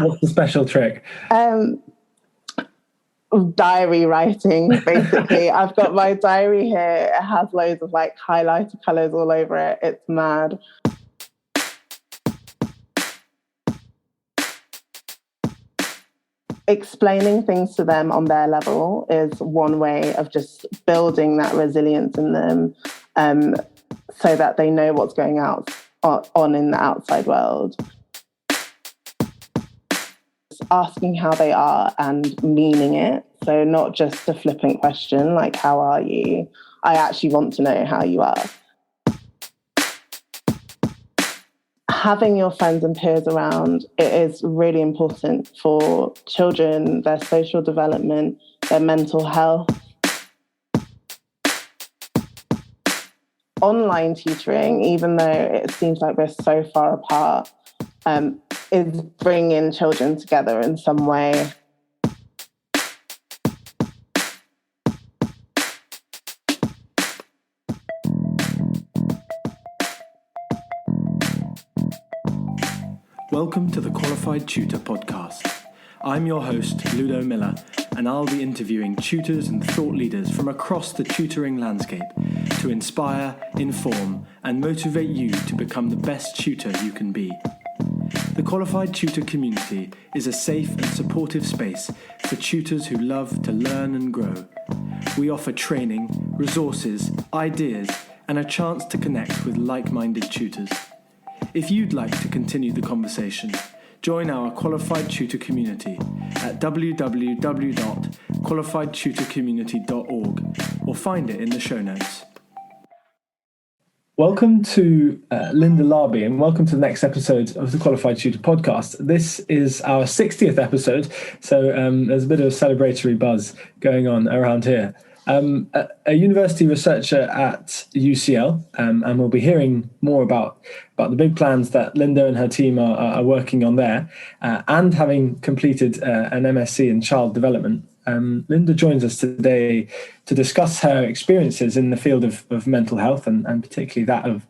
What's the special trick? Diary writing, basically. I've got my diary here. It has loads of like highlighter colours all over it. It's mad. Explaining things to them on their level is one way of just building that resilience in them, so that they know what's going on in the outside world. Asking how they are and meaning it. So not just a flippant question like, how are you? I actually want to know how you are. Having your friends and peers around, it is really important for children, their social development, their mental health. Online tutoring, even though it seems like we're so far apart, is bringing children together in some way. Welcome to the Qualified Tutor podcast. I'm your host, Ludo Miller, and I'll be interviewing tutors and thought leaders from across the tutoring landscape to inspire, inform, and motivate you to become the best tutor you can be. The Qualified Tutor community is a safe and supportive space for tutors who love to learn and grow. We offer training, resources, ideas, and a chance to connect with like-minded tutors. If you'd like to continue the conversation, join our Qualified Tutor community at www.qualifiedtutorcommunity.org or find it in the show notes. Welcome to Linda Larbi, and welcome to the next episode of the Qualified Tutor podcast. This is our 60th episode, so there's a bit of a celebratory buzz going on around here. A university researcher at UCL, and we'll be hearing more about the big plans that Linda and her team are working on there, and having completed an MSc in child development. Linda joins us today to discuss her experiences in the field of mental health and particularly that of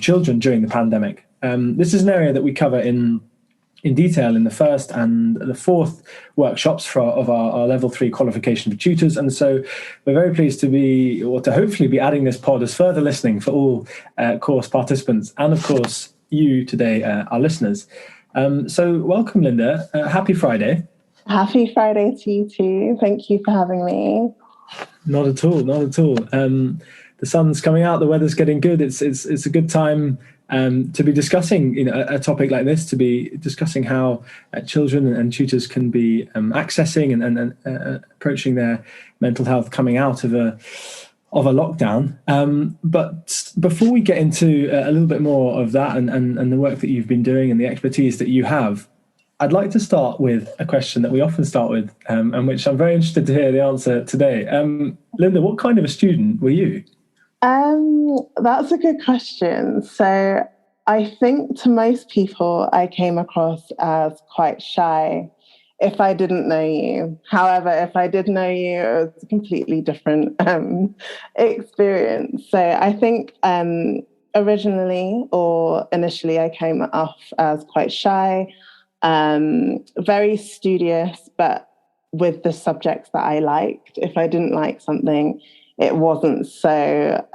children during the pandemic. This is an area that we cover in detail in the first and the fourth workshops of our level 3 qualification for tutors. And so we're very pleased to hopefully be adding this pod as further listening for all course participants and of course you today, our listeners. So welcome, Linda. Happy Friday. Happy Friday to you too. Thank you for having me. Not at all. The sun's coming out, the weather's getting good. It's a good time to be discussing a topic like this, to be discussing how children and tutors can be accessing and approaching their mental health coming out of a lockdown. But before we get into a little bit more of that and the work that you've been doing and the expertise that you have, I'd like to start with a question that we often start with, and which I'm very interested to hear the answer today. Linda, what kind of a student were you? That's a good question. So I think to most people, I came across as quite shy if I didn't know you. However, if I did know you, it was a completely different experience. So I think initially I came off as quite shy, very studious, but with the subjects that I liked. If I didn't like something, it wasn't so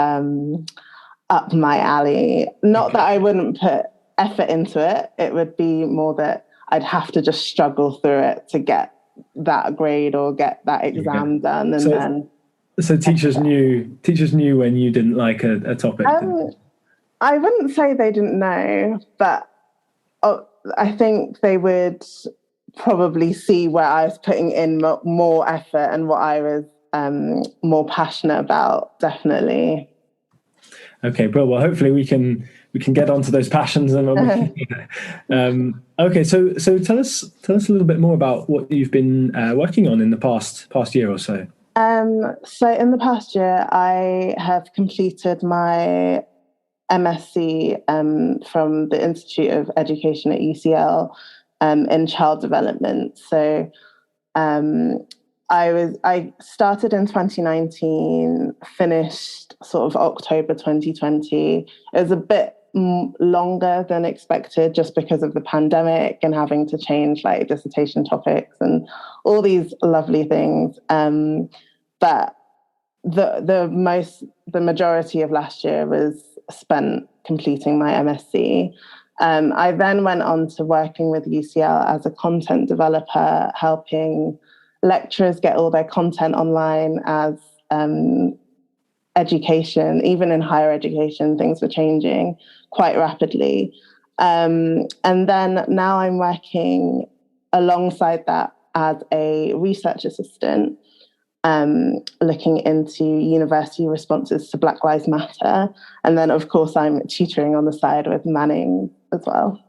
up my alley. Not that I wouldn't put effort into it. It would be more that I'd have to just struggle through it to get that grade or get that exam done. And so teachers knew when you didn't like a topic. I wouldn't say they didn't know, but I think they would probably see where I was putting in more effort and what I was more passionate about, definitely. Okay, bro. Well, hopefully we can get onto those passions and okay. So tell us a little bit more about what you've been working on in the past year or so. So in the past year, I have completed my MSc from the Institute of Education at UCL in child development. So I started in 2019, finished sort of October 2020. It was a bit longer than expected just because of the pandemic and having to change like dissertation topics and all these lovely things. But the majority of last year was spent completing my MSc. I then went on to working with UCL as a content developer, helping lecturers get all their content online as education, even in higher education, things were changing quite rapidly. And then now I'm working alongside that as a research assistant, looking into university responses to Black Lives Matter. And then, of course, I'm tutoring on the side with Manning as well.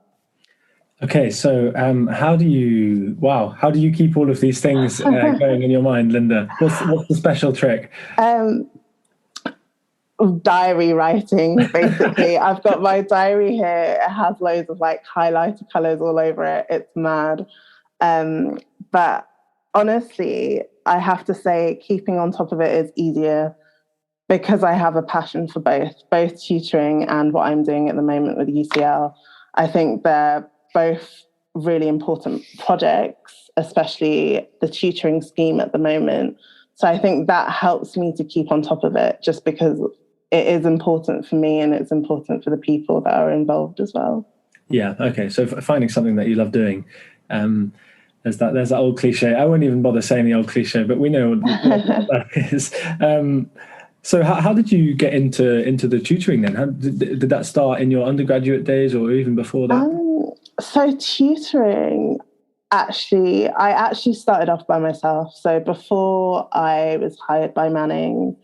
Okay, so how do you keep all of these things going in your mind, Linda? What's the special trick? Diary writing, basically. I've got my diary here. It has loads of like highlighter colors all over it. It's mad. But honestly, I have to say keeping on top of it is easier because I have a passion for both tutoring and what I'm doing at the moment with UCL. I think they're both really important projects, especially the tutoring scheme at the moment. So I think that helps me to keep on top of it just because it is important for me and it's important for the people that are involved as well. Yeah, okay. So finding something that you love doing. There's that old cliche. I won't even bother saying the old cliche, but we know what that is. So how did you get into the tutoring then? Did that start in your undergraduate days or even before that? So tutoring, I actually started off by myself. So before I was hired by Manning,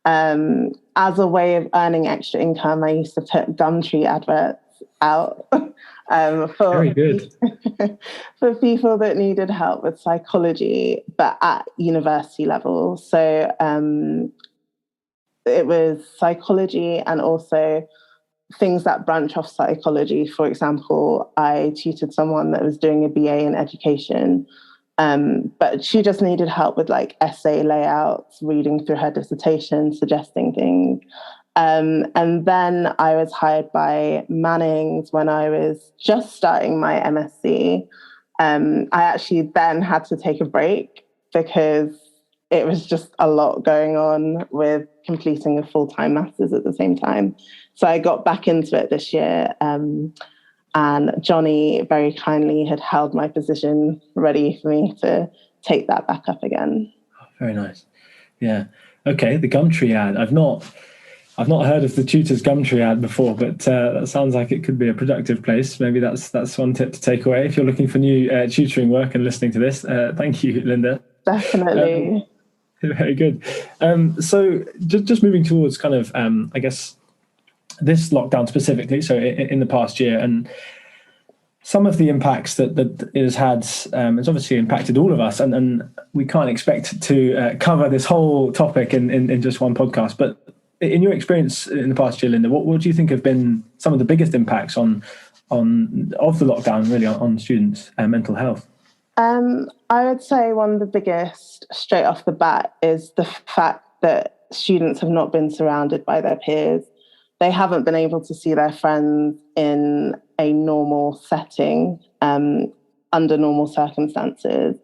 as a way of earning extra income, I used to put Gumtree adverts out Very good. for people that needed help with psychology, but at university level. So it was psychology and also things that branch off psychology. For example, I tutored someone that was doing a BA in education, but she just needed help with like essay layouts, reading through her dissertation, suggesting things. And then I was hired by Manning's when I was just starting my MSc. I actually then had to take a break because it was just a lot going on with completing a full-time master's at the same time. So I got back into it this year. And Johnny very kindly had held my position ready for me to take that back up again. Very nice. Yeah. Okay, the Gumtree ad. I've not heard of the Tutors Gumtree ad before, but that sounds like it could be a productive place. Maybe that's one tip to take away if you're looking for new tutoring work and listening to this. Thank you, Linda. Definitely. Very good. So just moving towards kind of, I guess, this lockdown specifically, so in the past year, and some of the impacts that it has had, it's obviously impacted all of us, and we can't expect to cover this whole topic in just one podcast. But in your experience in the past year, Linda, what do you think have been some of the biggest impacts of the lockdown, really, on students' mental health? I would say one of the biggest, straight off the bat, is the fact that students have not been surrounded by their peers. They haven't been able to see their friends in a normal setting, under normal circumstances.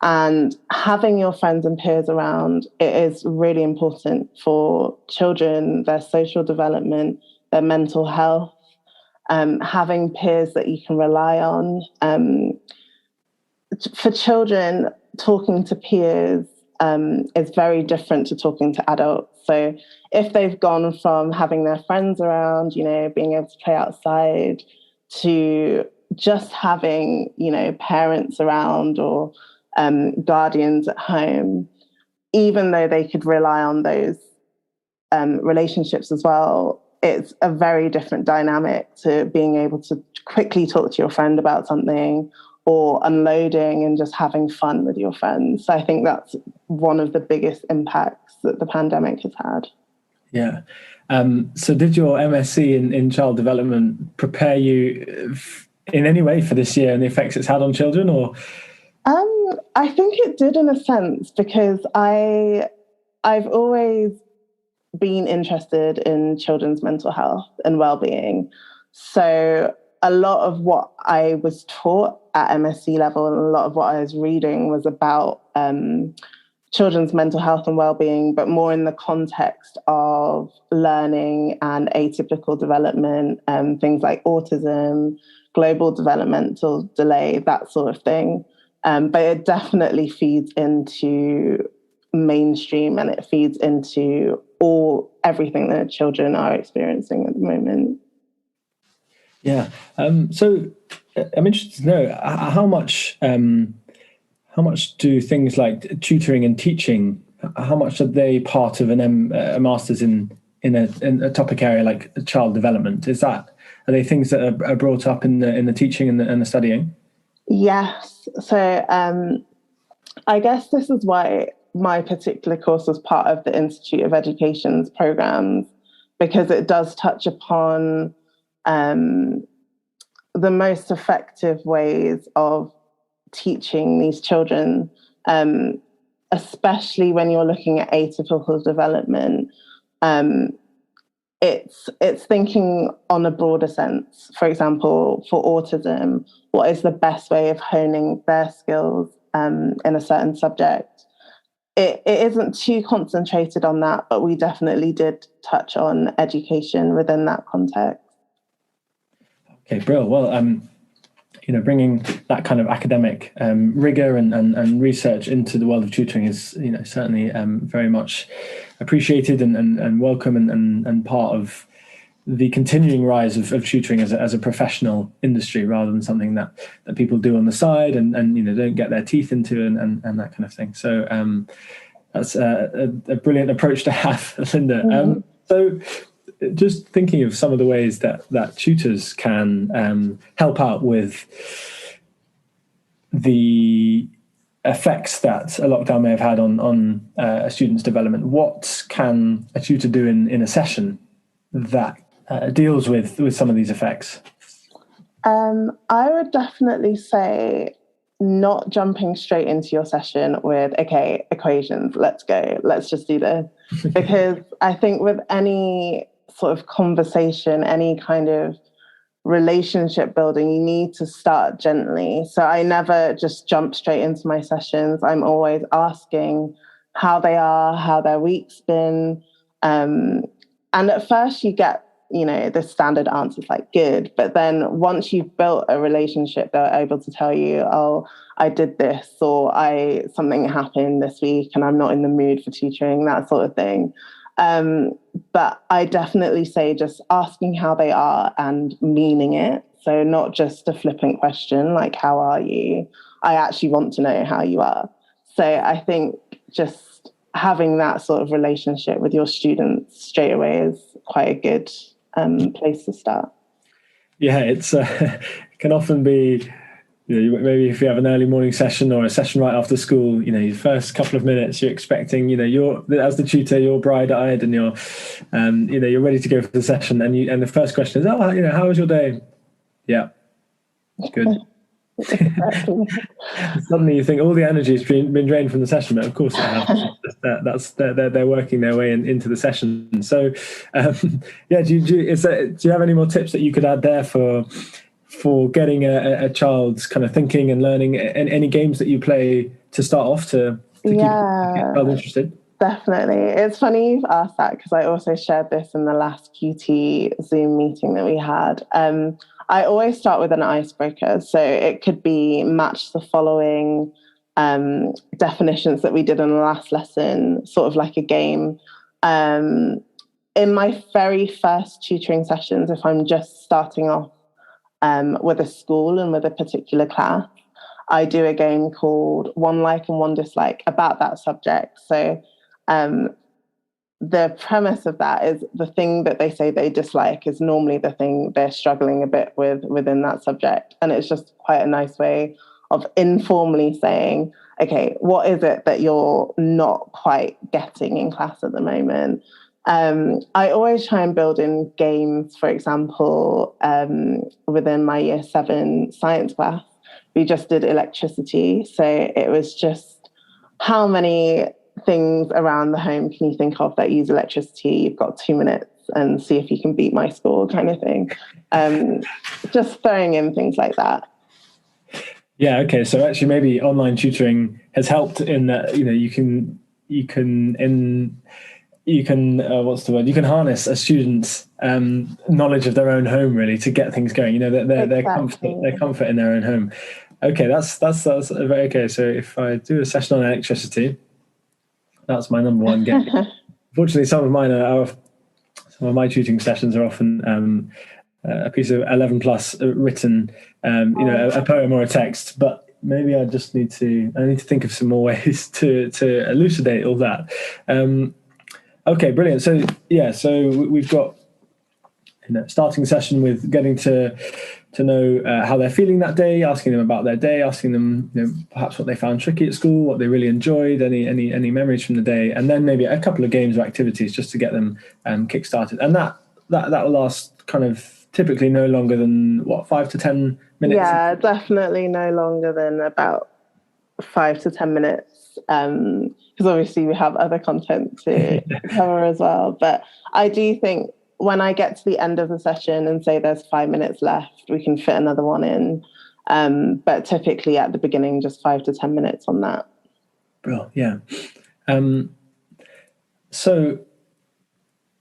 And having your friends and peers around, it is really important for children, their social development, their mental health, having peers that you can rely on. For children, talking to peers is very different to talking to adults. So if they've gone from having their friends around, being able to play outside, to just having, parents around or guardians at home, even though they could rely on those relationships as well, it's a very different dynamic to being able to quickly talk to your friend about something or unloading and just having fun with your friends. So I think that's one of the biggest impacts that the pandemic has had. Yeah. So did your MSc in child development prepare you in any way for this year and the effects it's had on children, or? I think it did in a sense, because I've always been interested in children's mental health and well-being. So a lot of what I was taught at MSc level and a lot of what I was reading was about children's mental health and well-being, but more in the context of learning and atypical development, things like autism, global developmental delay, that sort of thing. But it definitely feeds into mainstream, and it feeds into everything that children are experiencing at the moment. Yeah. So I'm interested to know how much do things like tutoring and teaching, how much are they part of a master's in a topic area like child development? Are they things that are brought up in the teaching and the studying? Yes. So I guess this is why my particular course was part of the Institute of Education's programs, because it does touch upon the most effective ways of teaching these children, especially when you're looking at atypical development. It's thinking on a broader sense. For example, for autism, what is the best way of honing their skills in a certain subject? It isn't too concentrated on that, but we definitely did touch on education within that context. Okay, brilliant. Well, bringing that kind of academic rigor and research into the world of tutoring is, certainly very much appreciated and welcome and part of the continuing rise of tutoring as a professional industry, rather than something that people do on the side and don't get their teeth into and that kind of thing. So that's a brilliant approach to have, Linda. Mm-hmm. So just thinking of some of the ways that tutors can help out with the effects that a lockdown may have had on a student's development, what can a tutor do in a session that deals with some of these effects? I would definitely say not jumping straight into your session with, okay, equations, let's go, let's just do this. Because I think with any sort of conversation, any kind of relationship building, you need to start gently. So I never just jump straight into my sessions. I'm always asking how they are, how their week's been. And at first you get, the standard answers like good. But then once you've built a relationship, they're able to tell you, oh, I did this, or something happened this week and I'm not in the mood for tutoring, that sort of thing. But I definitely say just asking how they are and meaning it. So not just a flippant question like, how are you? I actually want to know how you are. So I think just having that sort of relationship with your students straight away is quite a good place to start. Yeah, it can often be, maybe if you have an early morning session or a session right after school, your first couple of minutes, you're expecting, you're, as the tutor, you're bright-eyed and you're ready to go for the session, and the first question is, oh, how was your day? Yeah, good. Suddenly you think all the energy has been drained from the session, but of course they're working their way into the session. So do you have any more tips that you could add there for getting a child's kind of thinking and learning, and any games that you play to start off to keep the child interested? Definitely. It's funny you've asked that, because I also shared this in the last QT Zoom meeting that we had. I always start with an icebreaker. So it could be match the following definitions that we did in the last lesson, sort of like a game. In my very first tutoring sessions, if I'm just starting off with a school and with a particular class, I do a game called One Like and One Dislike about that subject. So the premise of that is the thing that they say they dislike is normally the thing they're struggling a bit with within that subject. And it's just quite a nice way of informally saying, okay, what is it that you're not quite getting in class at the moment? I always try and build in games. For example, within my year 7 science class, we just did electricity. So it was just how many things around the home can you think of that use electricity? You've got 2 minutes and see if you can beat my score, kind of thing. Just throwing in things like that. Yeah. Okay. So actually, maybe online tutoring has helped in that, you can what's the word? You can harness a student's knowledge of their own home really to get things going. Their comfort in their own home. Okay, that's very okay. So if I do a session on electricity, that's my number one game. Unfortunately, some of my tutoring sessions are often a piece of 11 plus written, a poem or a text. But maybe I need to think of some more ways to elucidate all that. Okay, brilliant. So we've got starting session with getting to know how they're feeling that day, asking them about their day, asking them perhaps what they found tricky at school, what they really enjoyed, any memories from the day, and then maybe a couple of games or activities just to get them kick-started. And that will last kind of typically no longer than 5 to 10 minutes. Yeah, definitely no longer than about 5 to 10 minutes. Because obviously we have other content to cover as well. But I do think when I get to the end of the session and say there's 5 minutes left, we can fit another one in. But typically at the beginning, just 5 to 10 minutes on that. Brilliant, yeah. So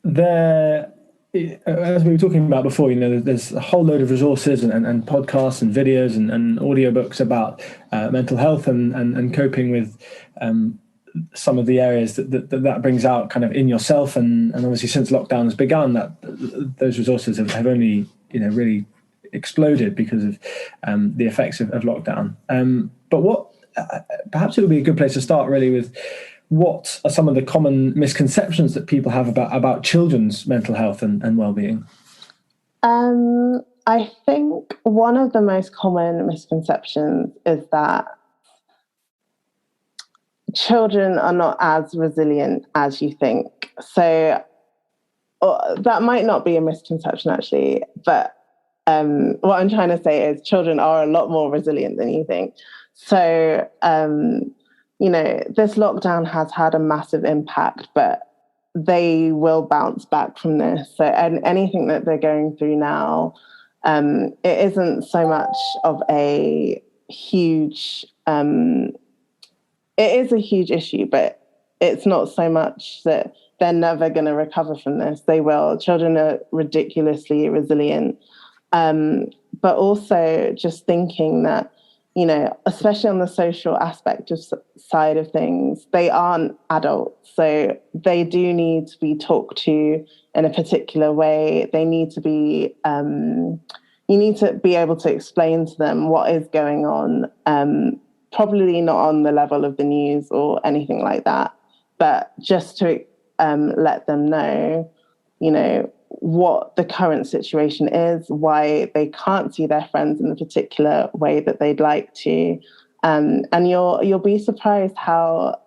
there, as we were talking about before, there's a whole load of resources and podcasts and videos and audiobooks about mental health and coping with some of the areas that brings out kind of in yourself, and obviously since lockdown has begun, that those resources have only really exploded because of the effects of lockdown. But what perhaps it would be a good place to start really with what are some of the common misconceptions that people have about children's mental health and well-being? I think one of the most common misconceptions is that children are not as resilient as you think. So that might not be a misconception actually, but what I'm trying to say is children are a lot more resilient than you think. So, this lockdown has had a massive impact, but they will bounce back from this. So, and anything that they're going through now, it isn't so much of a huge it is a huge issue, but it's not so much that they're never going to recover from this. They will. Children are ridiculously resilient. But also just thinking that, especially on the social aspect of side of things, they aren't adults. So they do need to be talked to in a particular way. They need to be, you need to be able to explain to them what is going on. Probably not on the level of the news or anything like that, but just to let them know, what the current situation is, why they can't see their friends in the particular way that they'd like to. And you'll be surprised how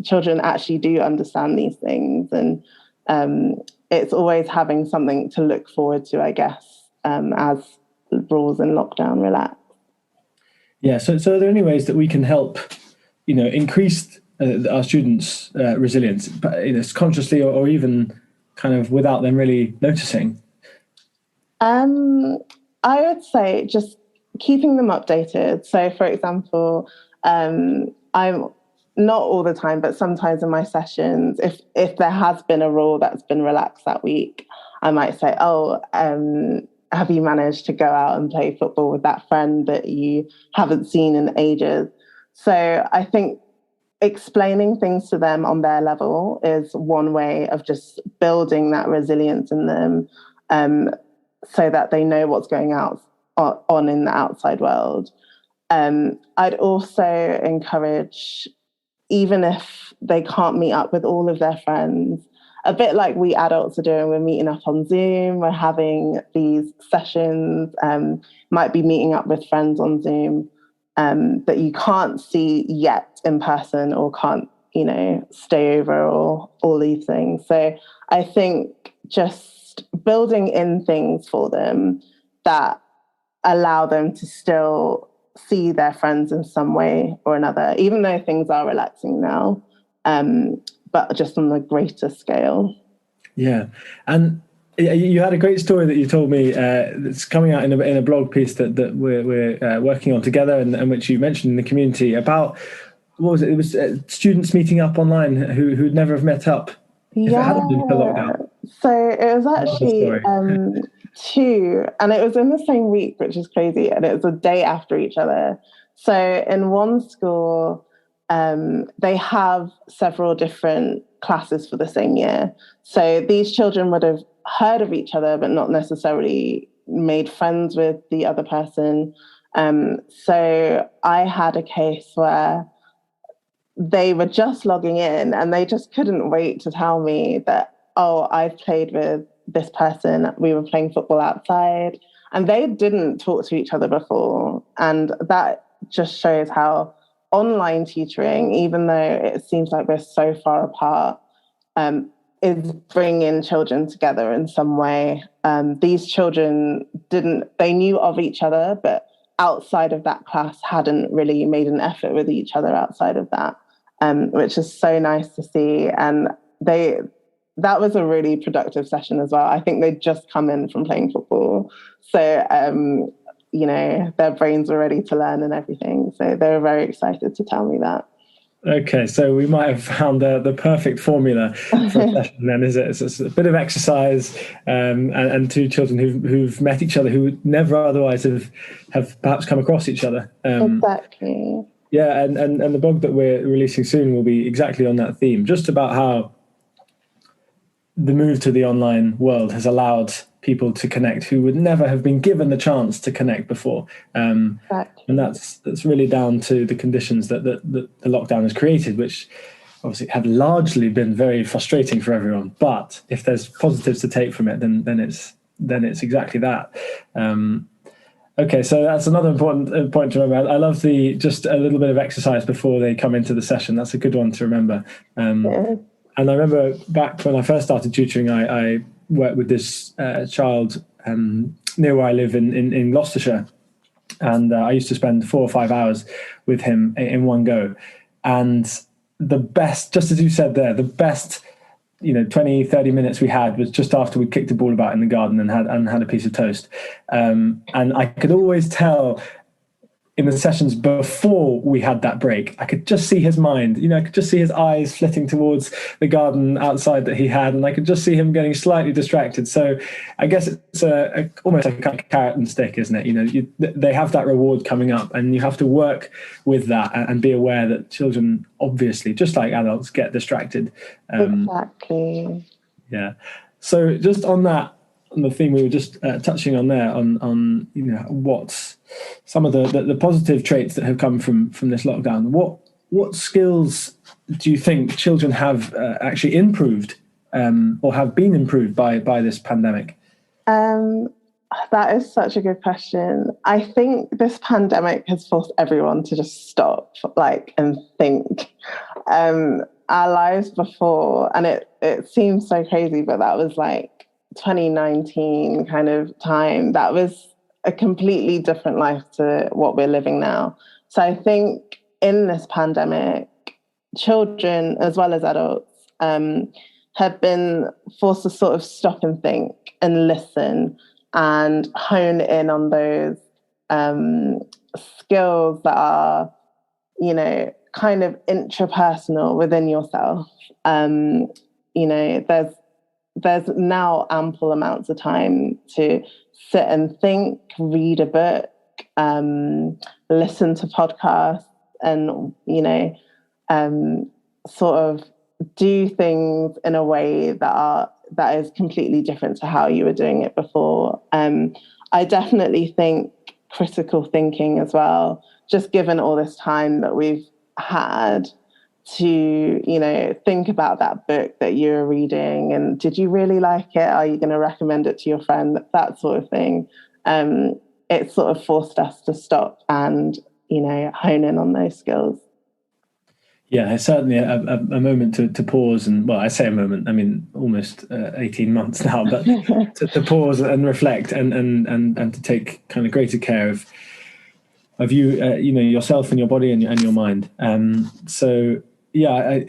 children actually do understand these things. And it's always having something to look forward to, I guess, as rules and lockdown relax. Yeah. So are there any ways that we can help, increase our students' resilience, consciously or even kind of without them really noticing? I would say just keeping them updated. So, for example, I'm not all the time, but sometimes in my sessions, if there has been a rule that's been relaxed that week, I might say, have you managed to go out and play football with that friend that you haven't seen in ages? So I think explaining things to them on their level is one way of just building that resilience in them, so that they know what's going on in the outside world. I'd also encourage, even if they can't meet up with all of their friends, a bit like we adults are doing, we're meeting up on Zoom, we're having these sessions, might be meeting up with friends on Zoom that you can't see yet in person or can't, stay over or all these things. So I think just building in things for them that allow them to still see their friends in some way or another, even though things are relaxing now, but just on a greater scale. Yeah. And you had a great story that you told me that's coming out in a blog piece that we're working on together, and which you mentioned in the community about, what was it? It was students meeting up online who'd never have met up if it hadn't been for lockdown. So it was actually two, and it was in the same week, which is crazy, and it was a day after each other. So in one school, they have several different classes for the same year. So these children would have heard of each other, but not necessarily made friends with the other person. So I had a case where they were just logging in and they just couldn't wait to tell me that, oh, I've played with this person. We were playing football outside, and they didn't talk to each other before. And that just shows how online tutoring, even though it seems like we're so far apart, is bringing children together in some way. These children they knew of each other, but outside of that class hadn't really made an effort with each other outside of that, which is so nice to see. And that was a really productive session as well. I think they'd just come in from playing football. So, their brains were ready to learn and everything. So they were very excited to tell me that. Okay, so we might have found the perfect formula for a session then, is it? It's a bit of exercise, and two children who've met each other who would never otherwise have perhaps come across each other. Exactly. Yeah, and the blog that we're releasing soon will be exactly on that theme, just about how the move to the online world has allowed people to connect who would never have been given the chance to connect before. Exactly. And that's really down to the conditions that the lockdown has created, which obviously have largely been very frustrating for everyone. But if there's positives to take from it, then it's exactly that. Okay, so that's another important point to remember. I love just a little bit of exercise before they come into the session. That's a good one to remember. Yeah. And I remember back when I first started tutoring, I worked with this child near where I live in Gloucestershire. And I used to spend 4 or 5 hours with him in one go. And the best, just as you said there, the best 20, 30 minutes we had was just after we kicked the ball about in the garden and had a piece of toast. And I could always tell in the sessions before we had that break, I could just see his mind, I could just see his eyes flitting towards the garden outside that he had, and I could just see him getting slightly distracted. So I guess it's almost like a kind of carrot and stick, isn't it? They have that reward coming up, and you have to work with that and be aware that children, obviously, just like adults, get distracted. Exactly. Yeah. So just on that, on the theme we were just touching on there, on what's some of the positive traits that have come from this lockdown. What skills do you think children have actually improved or have been improved by this pandemic? That is such a good question. I think this pandemic has forced everyone to just stop, and think. Our lives before, and it seems so crazy, but that was 2019 kind of time. That was a completely different life to what we're living now. So I think in this pandemic, children as well as adults have been forced to sort of stop and think and listen and hone in on those skills that are, kind of intrapersonal within yourself. There's now ample amounts of time to sit and think, read a book, listen to podcasts, and sort of do things in a way that is completely different to how you were doing it before. I definitely think critical thinking as well, just given all this time that we've had to, think about that book that you're reading, and did you really like it? Are you going to recommend it to your friend? That sort of thing. It sort of forced us to stop and, hone in on those skills. Yeah, it's certainly a moment to pause, and well, I say a moment, I mean almost 18 months now, but to pause and reflect and to take kind of greater care of you, yourself and your body and your mind. So yeah,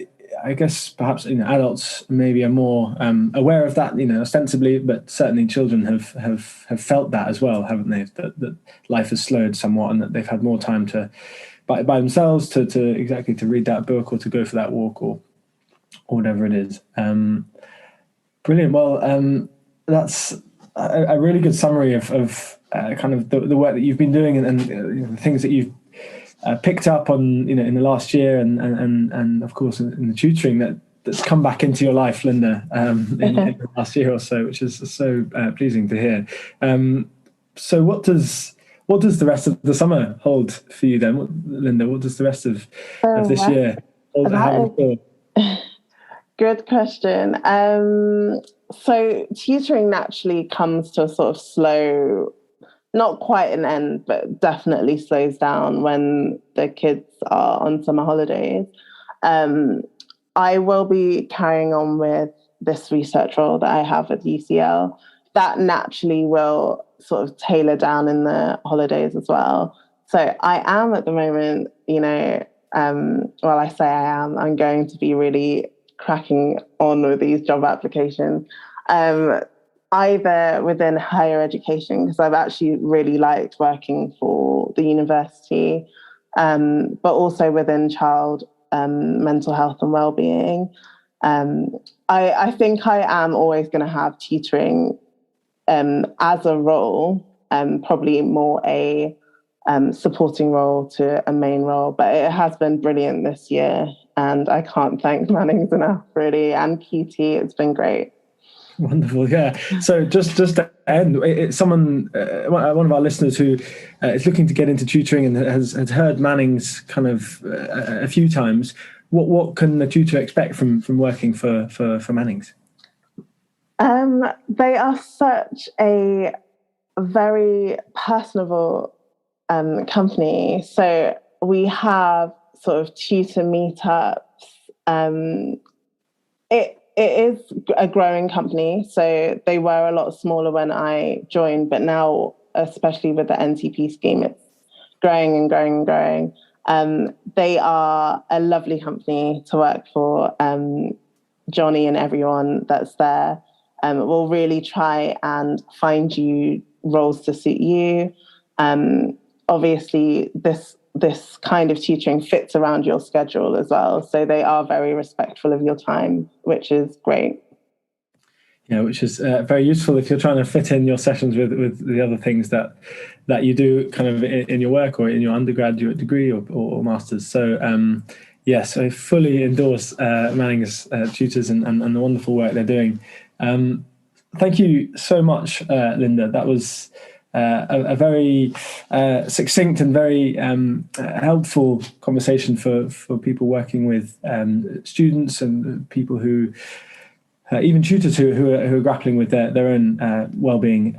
I guess perhaps adults maybe are more aware of that, ostensibly, but certainly children have felt that as well, haven't they? That life has slowed somewhat, and that they've had more time to by themselves to read that book or to go for that walk or whatever it is. Brilliant. Well, that's a really good summary of kind of the work that you've been doing and the things that you've picked up on, in the last year, and of course in the tutoring that's come back into your life, Linda, in the last year or so, which is so pleasing to hear. So what does the rest of the summer hold for you then, Linda? What does the rest of this year hold? Good question. So tutoring naturally comes to a sort of slow, not quite an end, but definitely slows down when the kids are on summer holidays. I will be carrying on with this research role that I have at UCL. That naturally will sort of tailor down in the holidays as well. So I am at the moment, I say I'm going to be really cracking on with these job applications, either within higher education, because I've actually really liked working for the university, but also within child mental health and wellbeing. I think I am always going to have tutoring as a role, probably more a supporting role to a main role, but it has been brilliant this year, and I can't thank Mannings enough, really, and QT. It's been great. Wonderful, yeah. So just to end, it's someone, one of our listeners who is looking to get into tutoring and has heard Mannings kind of a few times. What can the tutor expect from working for Mannings? They are such a very personable company. So we have sort of tutor meetups. It is a growing company. So they were a lot smaller when I joined, but now, especially with the NTP scheme, it's growing and growing and growing. They are a lovely company to work for. Johnny and everyone that's there will really try and find you roles to suit you. Obviously, this kind of tutoring fits around your schedule as well. So they are very respectful of your time, which is great. Yeah, which is very useful if you're trying to fit in your sessions with the other things that you do kind of in your work or in your undergraduate degree or masters. So yes, I fully endorse Manning's tutors and the wonderful work they're doing. Thank you so much, Linda. That was a very succinct and very helpful conversation for people working with students and people who, even tutors who are grappling with their own well-being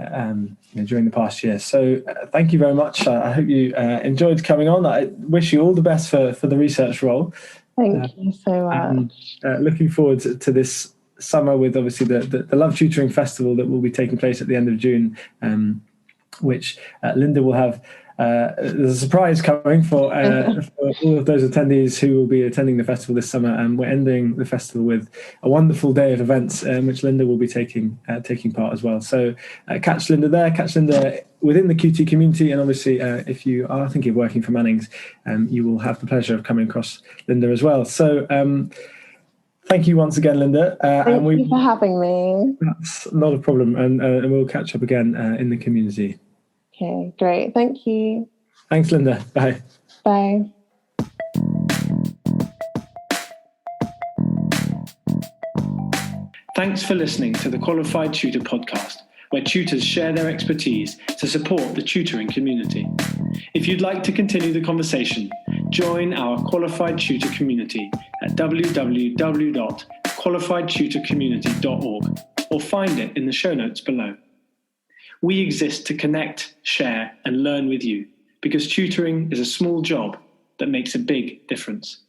during the past year. So thank you very much. I hope you enjoyed coming on. I wish you all the best for the research role. Thank you so much. And looking forward to this summer with obviously the Love Tutoring Festival that will be taking place at the end of June, which Linda will have. There's a surprise coming for all of those attendees who will be attending the festival this summer, and we're ending the festival with a wonderful day of events in which Linda will be taking part as well. So catch Linda there, catch Linda within the QT community, and obviously if you are thinking of working for Mannings, you will have the pleasure of coming across Linda as well. So thank you once again, Linda. Thank you for having me. That's not a problem, and we'll catch up again in the community. Okay, great. Thank you. Thanks, Linda. Bye. Bye. Thanks for listening to the Qualified Tutor podcast, where tutors share their expertise to support the tutoring community. If you'd like to continue the conversation, join our Qualified Tutor community at www.qualifiedtutorcommunity.org or find it in the show notes below. We exist to connect, share, and learn with you because tutoring is a small job that makes a big difference.